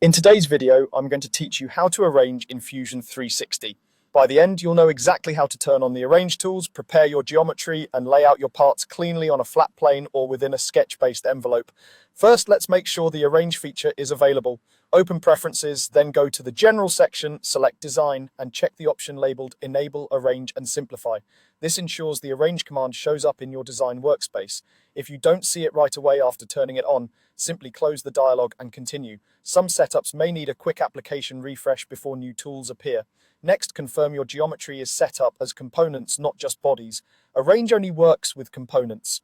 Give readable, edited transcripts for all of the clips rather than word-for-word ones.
In today's video, I'm going to teach you how to arrange in Fusion 360. By the end, you'll know exactly how to turn on the Arrange tools, prepare your geometry, and lay out your parts cleanly on a flat plane or within a sketch-based envelope. First, let's make sure the Arrange feature is available. Open Preferences, then go to the General section, select Design, and check the option labeled Enable, Arrange, and Simplify. This ensures the Arrange command shows up in your design workspace. If you don't see it right away after turning it on, simply close the dialog and continue. Some setups may need a quick application refresh before new tools appear. Next, confirm your geometry is set up as components, not just bodies. Arrange only works with components.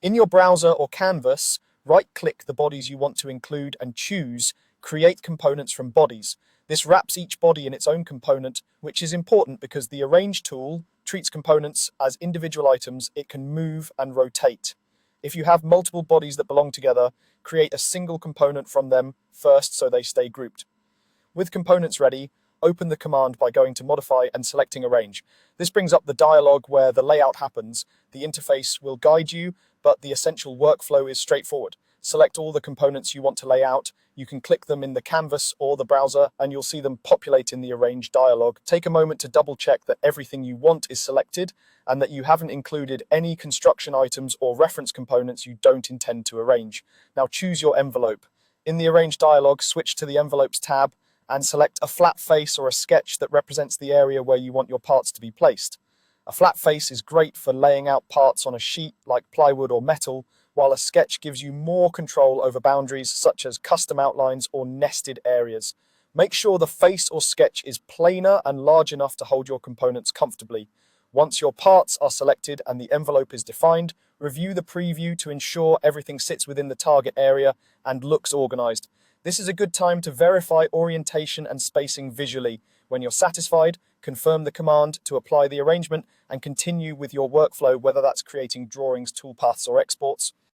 In your browser or canvas, right-click the bodies you want to include and choose Create Components from Bodies. This wraps each body in its own component, which is important because the Arrange tool treats components as individual items it can move and rotate. If you have multiple bodies that belong together, create a single component from them first so they stay grouped. With components ready, open the command by going to Modify and selecting Arrange. This brings up the dialog where the layout happens. The interface will guide you, but the essential workflow is straightforward. Select all the components you want to lay out. You can click them in the canvas or the browser, and you'll see them populate in the Arrange dialog. Take a moment to double check that everything you want is selected and that you haven't included any construction items or reference components you don't intend to arrange. Now choose your envelope. In the Arrange dialog, switch to the Envelopes tab and select a flat face or a sketch that represents the area where you want your parts to be placed. A flat face is great for laying out parts on a sheet like plywood or metal, while a sketch gives you more control over boundaries such as custom outlines or nested areas. Make sure the face or sketch is planar and large enough to hold your components comfortably. Once your parts are selected and the envelope is defined, review the preview to ensure everything sits within the target area and looks organized. This is a good time to verify orientation and spacing visually. When you're satisfied, confirm the command to apply the arrangement and continue with your workflow, whether that's creating drawings, toolpaths, or exports.